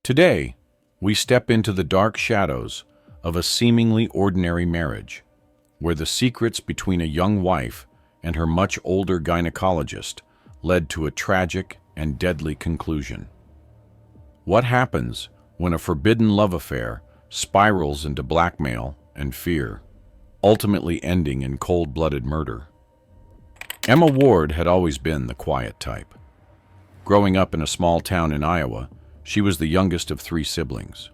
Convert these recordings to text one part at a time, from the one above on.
Today, we step into the dark shadows of a seemingly ordinary marriage, where the secrets between a young wife and her much older gynecologist led to a tragic and deadly conclusion. What happens when a forbidden love affair spirals into blackmail and fear, ultimately ending in cold-blooded murder? Emma Ward had always been the quiet type. Growing up in a small town in Iowa, she was the youngest of 3 siblings.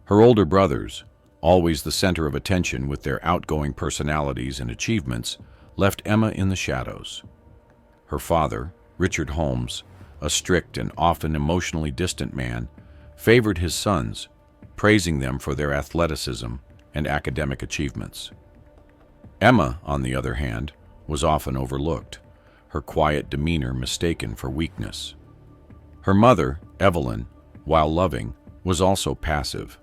Her older brothers, always the center of attention with their outgoing personalities and achievements, left Emma in the shadows. Her father, Richard Holmes, a strict and often emotionally distant man, favored his sons, praising them for their athleticism and academic achievements. Emma, on the other hand, was often overlooked, her quiet demeanor mistaken for weakness. Her mother, Evelyn, while loving, was also passive,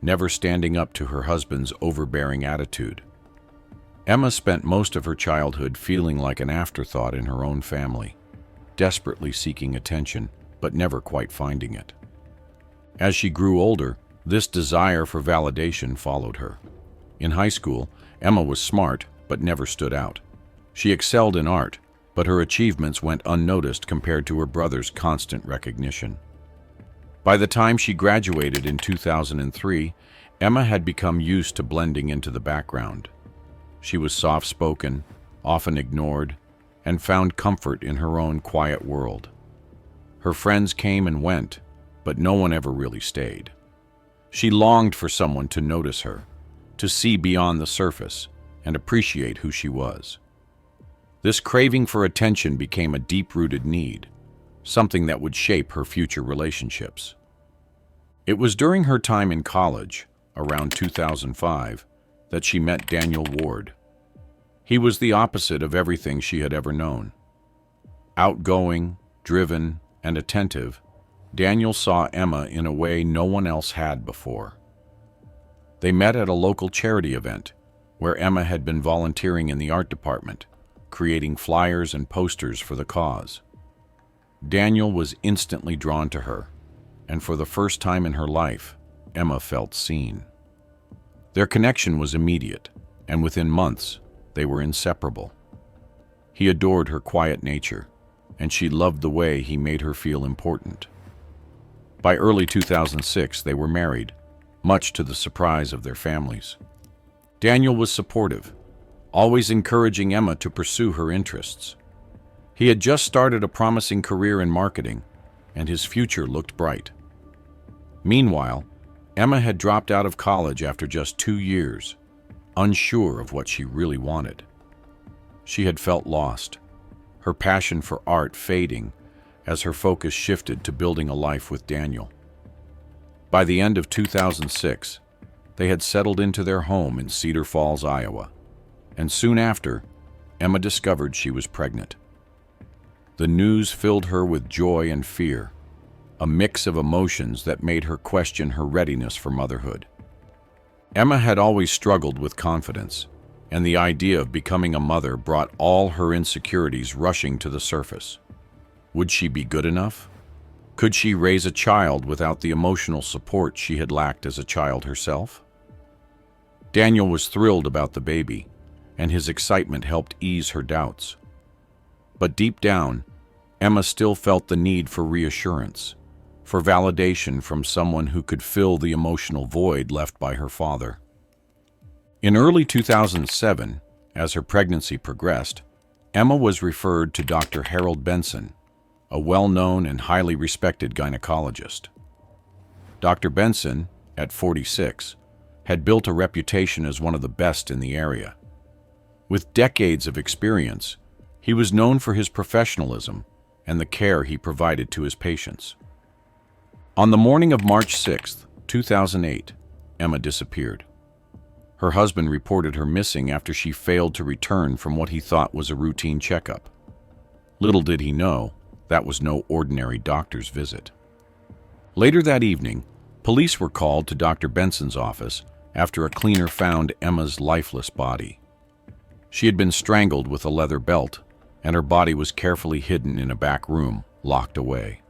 never standing up to her husband's overbearing attitude. Emma spent most of her childhood feeling like an afterthought in her own family, desperately seeking attention, but never quite finding it. As she grew older, this desire for validation followed her. In high school, Emma was smart, but never stood out. She excelled in art, but her achievements went unnoticed compared to her brother's constant recognition. By the time she graduated in 2003, Emma had become used to blending into the background. She was soft-spoken, often ignored, and found comfort in her own quiet world. Her friends came and went, but no one ever really stayed. She longed for someone to notice her, to see beyond the surface, and appreciate who she was. This craving for attention became a deep-rooted need, something that would shape her future relationships. It was during her time in college, around 2005, that she met Daniel Ward. He was the opposite of everything she had ever known. Outgoing, driven, and attentive, Daniel saw Emma in a way no one else had before. They met at a local charity event, where Emma had been volunteering in the art department, creating flyers and posters for the cause. Daniel was instantly drawn to her, and for the first time in her life, Emma felt seen. Their connection was immediate, and within months, they were inseparable. He adored her quiet nature, and she loved the way he made her feel important. By early 2006, they were married, much to the surprise of their families. Daniel was supportive, always encouraging Emma to pursue her interests. He had just started a promising career in marketing, and his future looked bright. Meanwhile, Emma had dropped out of college after just 2 years, unsure of what she really wanted. She had felt lost, her passion for art fading as her focus shifted to building a life with Daniel. By the end of 2006, they had settled into their home in Cedar Falls, Iowa, and soon after, Emma discovered she was pregnant. The news filled her with joy and fear, a mix of emotions that made her question her readiness for motherhood. Emma had always struggled with confidence, and the idea of becoming a mother brought all her insecurities rushing to the surface. Would she be good enough? Could she raise a child without the emotional support she had lacked as a child herself? Daniel was thrilled about the baby, and his excitement helped ease her doubts. But deep down, Emma still felt the need for reassurance, for validation from someone who could fill the emotional void left by her father. In early 2007, as her pregnancy progressed, Emma was referred to Dr. Harold Benson, a well-known and highly respected gynecologist. Dr. Benson, at 46, had built a reputation as one of the best in the area. With decades of experience, he was known for his professionalism and the care he provided to his patients. On the morning of March 6, 2008, Emma disappeared. Her husband reported her missing after she failed to return from what he thought was a routine checkup. Little did he know, that was no ordinary doctor's visit. Later that evening, police were called to Dr. Benson's office after a cleaner found Emma's lifeless body. She had been strangled with a leather belt, and her body was carefully hidden in a back room, locked away.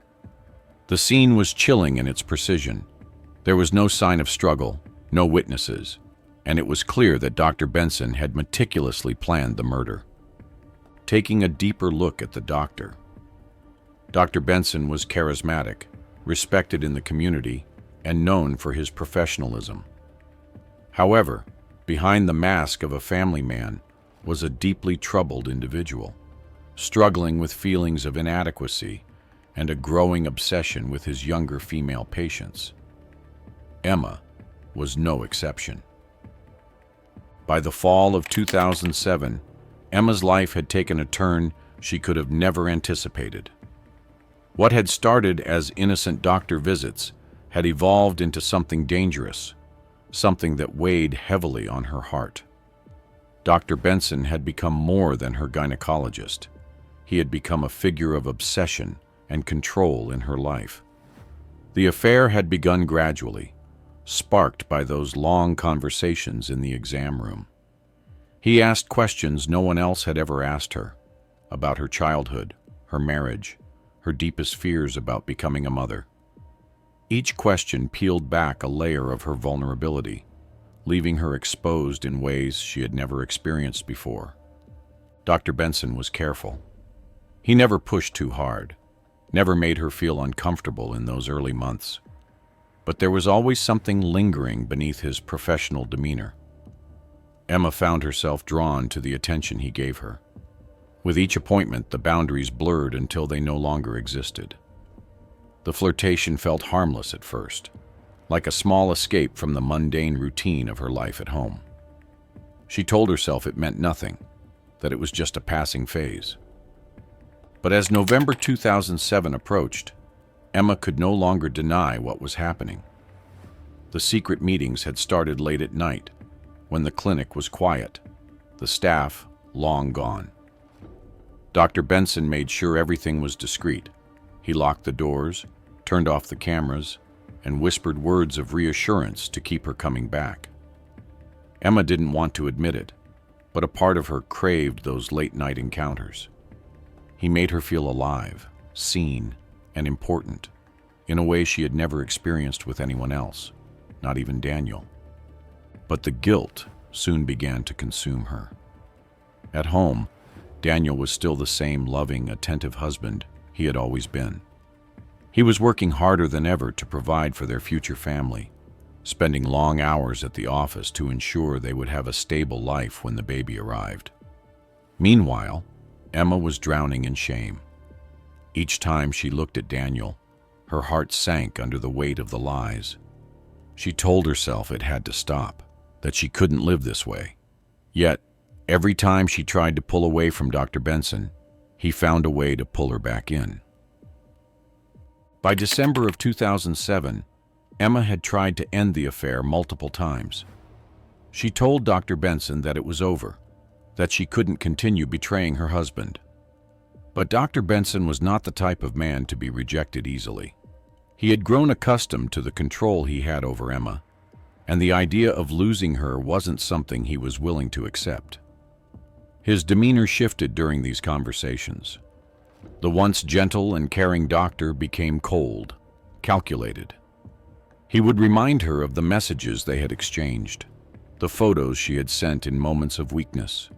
The scene was chilling in its precision. There was no sign of struggle, no witnesses, and it was clear that Dr. Benson had meticulously planned the murder. Taking a deeper look at the doctor. Dr. Benson was charismatic, respected in the community, and known for his professionalism. However, behind the mask of a family man was a deeply troubled individual, struggling with feelings of inadequacy and a growing obsession with his younger female patients. Emma was no exception. By the fall of 2007, Emma's life had taken a turn she could have never anticipated. What had started as innocent doctor visits had evolved into something dangerous, something that weighed heavily on her heart. Dr. Benson had become more than her gynecologist. He had become a figure of obsession and control in her life. The affair had begun gradually, sparked by those long conversations in the exam room. He asked questions no one else had ever asked her, about her childhood, her marriage, her deepest fears about becoming a mother. Each question peeled back a layer of her vulnerability, leaving her exposed in ways she had never experienced before. Dr. Benson was careful. He never pushed too hard, never made her feel uncomfortable in those early months. But there was always something lingering beneath his professional demeanor. Emma found herself drawn to the attention he gave her. With each appointment, the boundaries blurred until they no longer existed. The flirtation felt harmless at first, like a small escape from the mundane routine of her life at home. She told herself it meant nothing, that it was just a passing phase. But as November 2007 approached, Emma could no longer deny what was happening. The secret meetings had started late at night, when the clinic was quiet, the staff long gone. Dr. Benson made sure everything was discreet. He locked the doors, turned off the cameras, and whispered words of reassurance to keep her coming back. Emma didn't want to admit it, but a part of her craved those late-night encounters. He made her feel alive, seen, and important, in a way she had never experienced with anyone else, not even Daniel. But the guilt soon began to consume her. At home, Daniel was still the same loving, attentive husband he had always been. He was working harder than ever to provide for their future family, spending long hours at the office to ensure they would have a stable life when the baby arrived. Meanwhile, Emma was drowning in shame. Each time she looked at Daniel, her heart sank under the weight of the lies. She told herself it had to stop, that she couldn't live this way. Yet, every time she tried to pull away from Dr. Benson, he found a way to pull her back in. By December of 2007, Emma had tried to end the affair multiple times. She told Dr. Benson that it was over, that she couldn't continue betraying her husband. But Dr. Benson was not the type of man to be rejected easily. He had grown accustomed to the control he had over Emma, and the idea of losing her wasn't something he was willing to accept. His demeanor shifted during these conversations. The once gentle and caring doctor became cold, calculated. He would remind her of the messages they had exchanged, the photos she had sent in moments of weakness,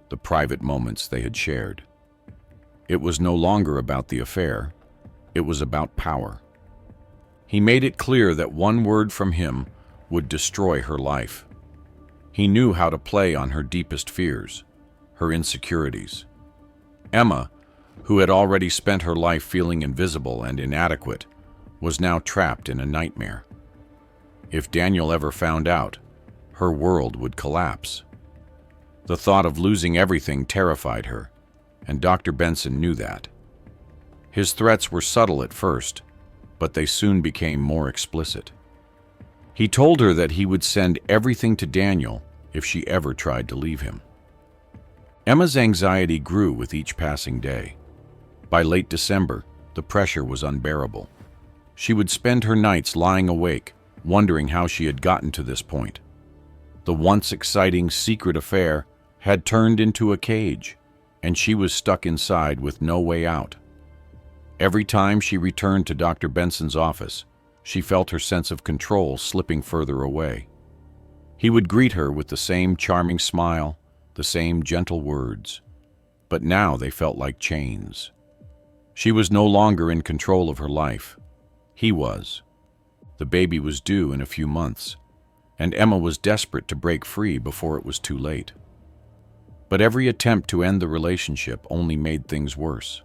the private moments they had shared. It was no longer about the affair, it was about power. He made it clear that one word from him would destroy her life. He knew how to play on her deepest fears, her insecurities. Emma, who had already spent her life feeling invisible and inadequate, was now trapped in a nightmare. If Daniel ever found out, her world would collapse. The thought of losing everything terrified her, and Dr. Benson knew that. His threats were subtle at first, but they soon became more explicit. He told her that he would send everything to Daniel if she ever tried to leave him. Emma's anxiety grew with each passing day. By late December, the pressure was unbearable. She would spend her nights lying awake, wondering how she had gotten to this point. The once exciting secret affair had turned into a cage, and she was stuck inside with no way out. Every time she returned to Dr. Benson's office, she felt her sense of control slipping further away. He would greet her with the same charming smile, the same gentle words, but now they felt like chains. She was no longer in control of her life. He was. The baby was due in a few months, and Emma was desperate to break free before it was too late. But every attempt to end the relationship only made things worse.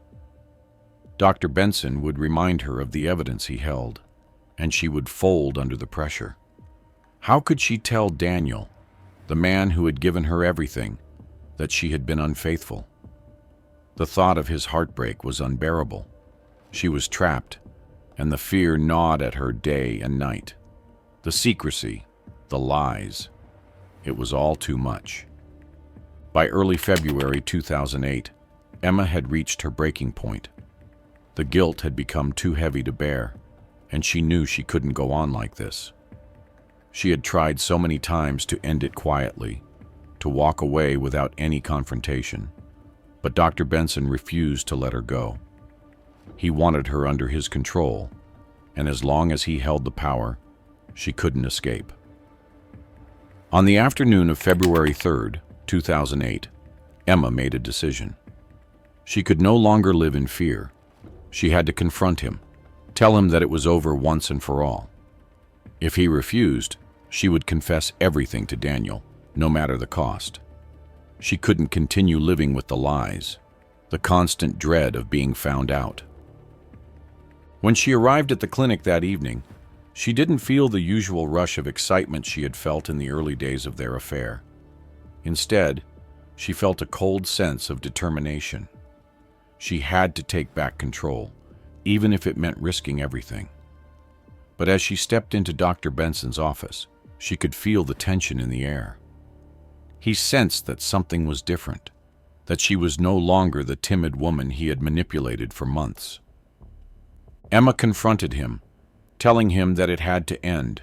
Dr. Benson would remind her of the evidence he held, and she would fold under the pressure. How could she tell Daniel, the man who had given her everything, that she had been unfaithful? The thought of his heartbreak was unbearable. She was trapped, and the fear gnawed at her day and night. The secrecy, the lies. It was all too much. By early February 2008, Emma had reached her breaking point. The guilt had become too heavy to bear, and she knew she couldn't go on like this. She had tried so many times to end it quietly, to walk away without any confrontation, but Dr. Benson refused to let her go. He wanted her under his control, and as long as he held the power, she couldn't escape. On the afternoon of February 3rd, 2008, Emma made a decision. She could no longer live in fear. She had to confront him, tell him that it was over once and for all. If he refused, she would confess everything to Daniel, no matter the cost. She couldn't continue living with the lies, the constant dread of being found out. When she arrived at the clinic that evening, she didn't feel the usual rush of excitement she had felt in the early days of their affair. Instead, she felt a cold sense of determination. She had to take back control, even if it meant risking everything. But as she stepped into Dr. Benson's office, she could feel the tension in the air. He sensed that something was different, that she was no longer the timid woman he had manipulated for months. Emma confronted him, telling him that it had to end,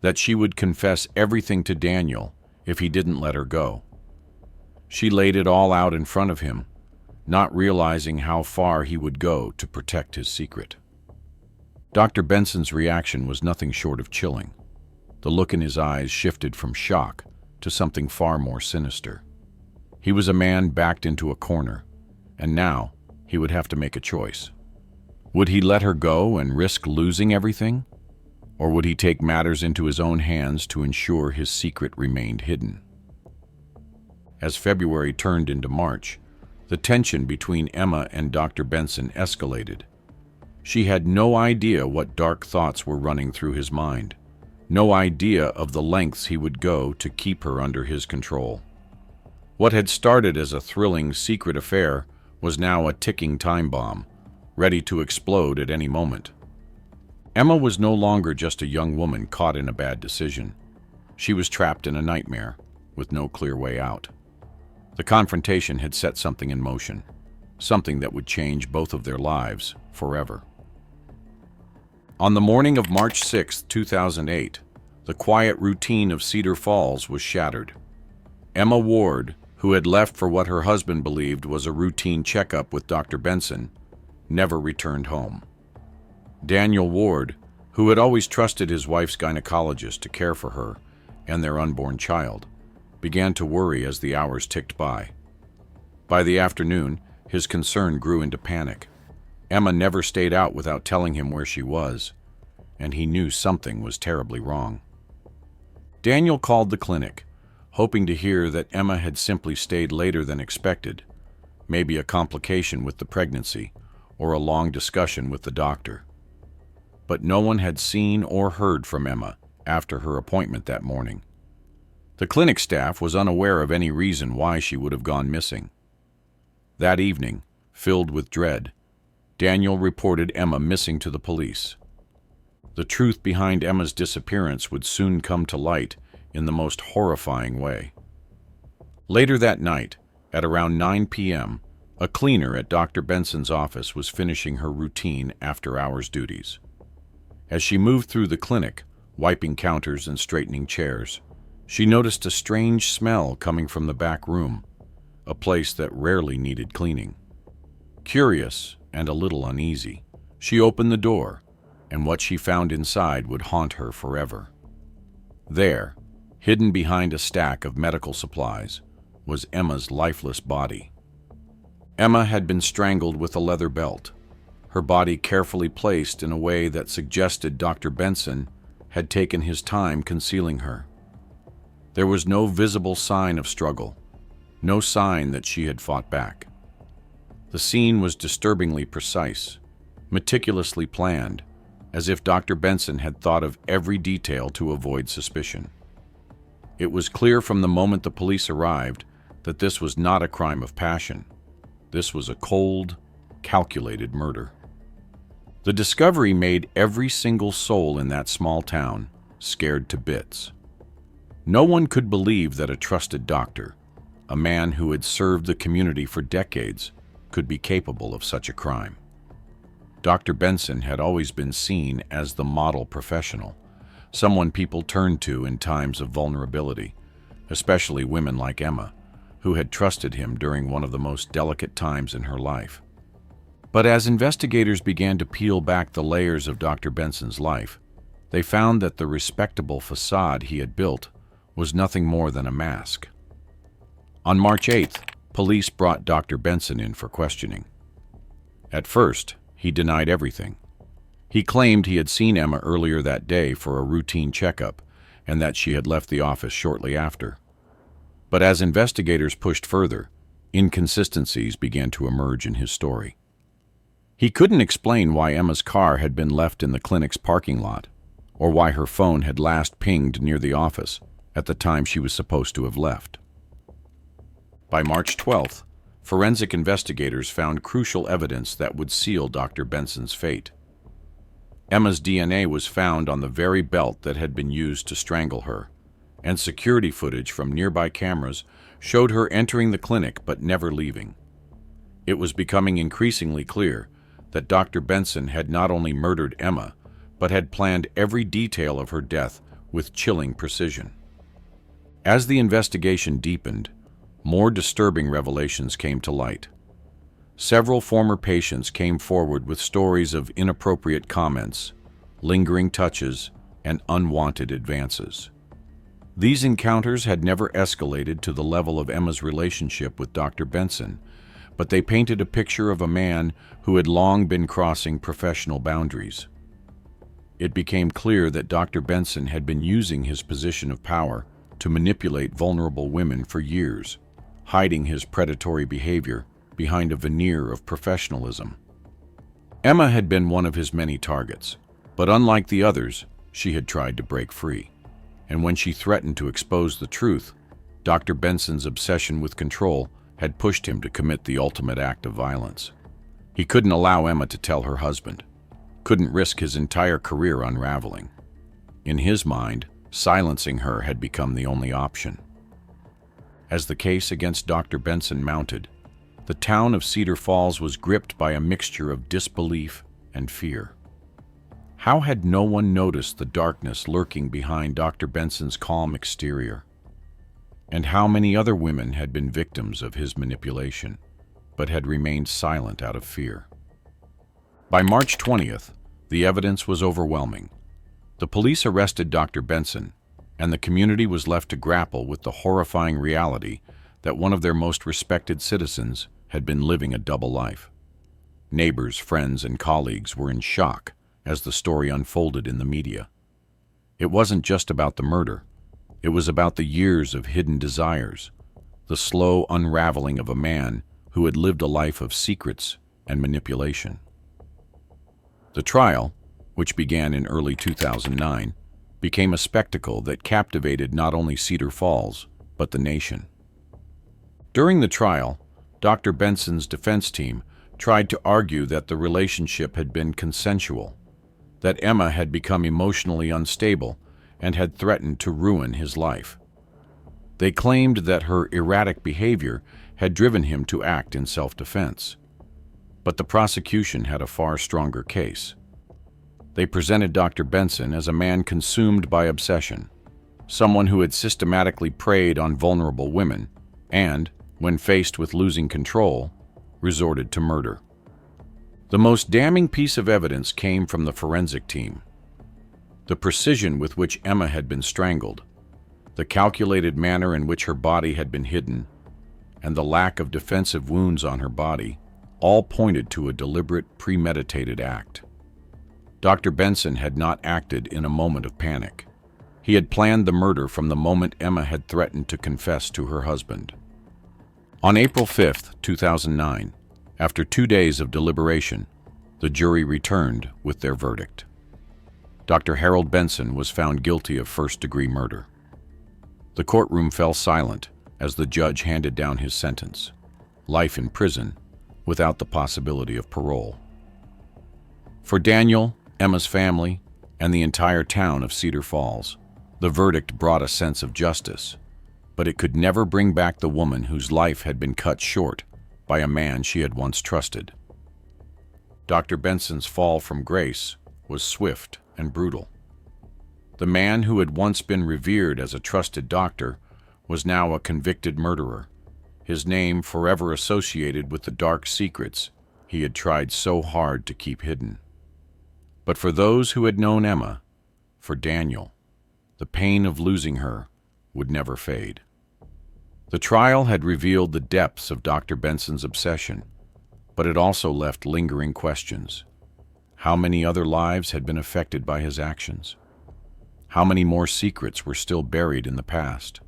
that she would confess everything to Daniel if he didn't let her go. She laid it all out in front of him, not realizing how far he would go to protect his secret. Dr. Benson's reaction was nothing short of chilling. The look in his eyes shifted from shock to something far more sinister. He was a man backed into a corner, and now he would have to make a choice. Would he let her go and risk losing everything? Or would he take matters into his own hands to ensure his secret remained hidden? As February turned into March, the tension between Emma and Dr. Benson escalated. She had no idea what dark thoughts were running through his mind, no idea of the lengths he would go to keep her under his control. What had started as a thrilling, secret affair was now a ticking time bomb, ready to explode at any moment. Emma was no longer just a young woman caught in a bad decision. She was trapped in a nightmare, with no clear way out. The confrontation had set something in motion, something that would change both of their lives forever. On the morning of March 6, 2008, the quiet routine of Cedar Falls was shattered. Emma Ward, who had left for what her husband believed was a routine checkup with Dr. Benson, never returned home. Daniel Ward, who had always trusted his wife's gynecologist to care for her and their unborn child, began to worry as the hours ticked by. By the afternoon, his concern grew into panic. Emma never stayed out without telling him where she was, and he knew something was terribly wrong. Daniel called the clinic, hoping to hear that Emma had simply stayed later than expected, maybe a complication with the pregnancy or a long discussion with the doctor. But no one had seen or heard from Emma after her appointment that morning. The clinic staff was unaware of any reason why she would have gone missing. That evening, filled with dread, Daniel reported Emma missing to the police. The truth behind Emma's disappearance would soon come to light in the most horrifying way. Later that night, at around 9 p.m., a cleaner at Dr. Benson's office was finishing her routine after-hours duties. As she moved through the clinic, wiping counters and straightening chairs, she noticed a strange smell coming from the back room, a place that rarely needed cleaning. Curious, and a little uneasy. She opened the door, and what she found inside would haunt her forever. There, hidden behind a stack of medical supplies, was Emma's lifeless body. Emma had been strangled with a leather belt, her body carefully placed in a way that suggested Dr. Benson had taken his time concealing her. There was no visible sign of struggle, no sign that she had fought back. The scene was disturbingly precise, meticulously planned, as if Dr. Benson had thought of every detail to avoid suspicion. It was clear from the moment the police arrived that this was not a crime of passion. This was a cold, calculated murder. The discovery made every single soul in that small town scared to bits. No one could believe that a trusted doctor, a man who had served the community for decades, could be capable of such a crime. Dr. Benson had always been seen as the model professional, someone people turned to in times of vulnerability, especially women like Emma, who had trusted him during one of the most delicate times in her life. But as investigators began to peel back the layers of Dr. Benson's life, they found that the respectable facade he had built was nothing more than a mask. On March 8th, police brought Dr. Benson in for questioning. At first, he denied everything. He claimed he had seen Emma earlier that day for a routine checkup and that she had left the office shortly after. But as investigators pushed further, inconsistencies began to emerge in his story. He couldn't explain why Emma's car had been left in the clinic's parking lot, or why her phone had last pinged near the office at the time she was supposed to have left. By March 12th, forensic investigators found crucial evidence that would seal Dr. Benson's fate. Emma's DNA was found on the very belt that had been used to strangle her, and security footage from nearby cameras showed her entering the clinic but never leaving. It was becoming increasingly clear that Dr. Benson had not only murdered Emma, but had planned every detail of her death with chilling precision. As the investigation deepened, more disturbing revelations came to light. Several former patients came forward with stories of inappropriate comments, lingering touches, and unwanted advances. These encounters had never escalated to the level of Emma's relationship with Dr. Benson, but they painted a picture of a man who had long been crossing professional boundaries. It became clear that Dr. Benson had been using his position of power to manipulate vulnerable women for years, hiding his predatory behavior behind a veneer of professionalism. Emma had been one of his many targets, but unlike the others, she had tried to break free. And when she threatened to expose the truth, Dr. Benson's obsession with control had pushed him to commit the ultimate act of violence. He couldn't allow Emma to tell her husband, couldn't risk his entire career unraveling. In his mind, silencing her had become the only option. As the case against Dr. Benson mounted, the town of Cedar Falls was gripped by a mixture of disbelief and fear. How had no one noticed the darkness lurking behind Dr. Benson's calm exterior? And how many other women had been victims of his manipulation, but had remained silent out of fear? By March 20th, the evidence was overwhelming. The police arrested Dr. Benson, and the community was left to grapple with the horrifying reality that one of their most respected citizens had been living a double life. Neighbors, friends, and colleagues were in shock as the story unfolded in the media. It wasn't just about the murder. It was about the years of hidden desires, the slow unraveling of a man who had lived a life of secrets and manipulation. The trial, which began in early 2009, became a spectacle that captivated not only Cedar Falls, but the nation. During the trial, Dr. Benson's defense team tried to argue that the relationship had been consensual, that Emma had become emotionally unstable and had threatened to ruin his life. They claimed that her erratic behavior had driven him to act in self-defense. But the prosecution had a far stronger case. They presented Dr. Benson as a man consumed by obsession, someone who had systematically preyed on vulnerable women and, when faced with losing control, resorted to murder. The most damning piece of evidence came from the forensic team. The precision with which Emma had been strangled, the calculated manner in which her body had been hidden, and the lack of defensive wounds on her body all pointed to a deliberate, premeditated act. Dr. Benson had not acted in a moment of panic. He had planned the murder from the moment Emma had threatened to confess to her husband. On April 5, 2009, after 2 days of deliberation, the jury returned with their verdict. Dr. Harold Benson was found guilty of first-degree murder. The courtroom fell silent as the judge handed down his sentence: life in prison without the possibility of parole. For Daniel, Emma's family, and the entire town of Cedar Falls, the verdict brought a sense of justice, but it could never bring back the woman whose life had been cut short by a man she had once trusted. Dr. Benson's fall from grace was swift and brutal. The man who had once been revered as a trusted doctor was now a convicted murderer, his name forever associated with the dark secrets he had tried so hard to keep hidden. But for those who had known Emma, for Daniel, the pain of losing her would never fade. The trial had revealed the depths of Dr. Benson's obsession, but it also left lingering questions. How many other lives had been affected by his actions? How many more secrets were still buried in the past?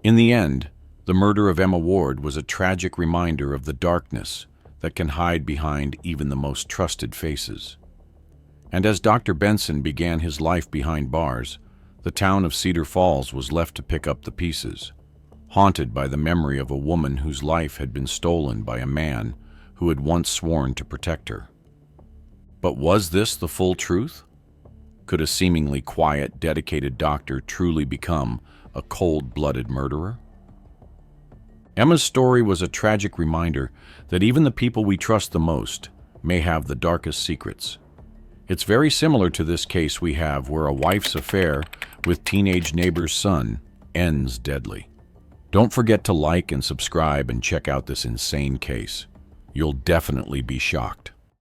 In the end, the murder of Emma Ward was a tragic reminder of the darkness that can hide behind even the most trusted faces. And as Dr. Benson began his life behind bars, the town of Cedar Falls was left to pick up the pieces, haunted by the memory of a woman whose life had been stolen by a man who had once sworn to protect her. But was this the full truth? Could a seemingly quiet, dedicated doctor truly become a cold-blooded murderer? Emma's story was a tragic reminder that even the people we trust the most may have the darkest secrets. It's very similar to this case we have where a wife's affair with teenage neighbor's son ends deadly. Don't forget to like and subscribe and check out this insane case. You'll definitely be shocked.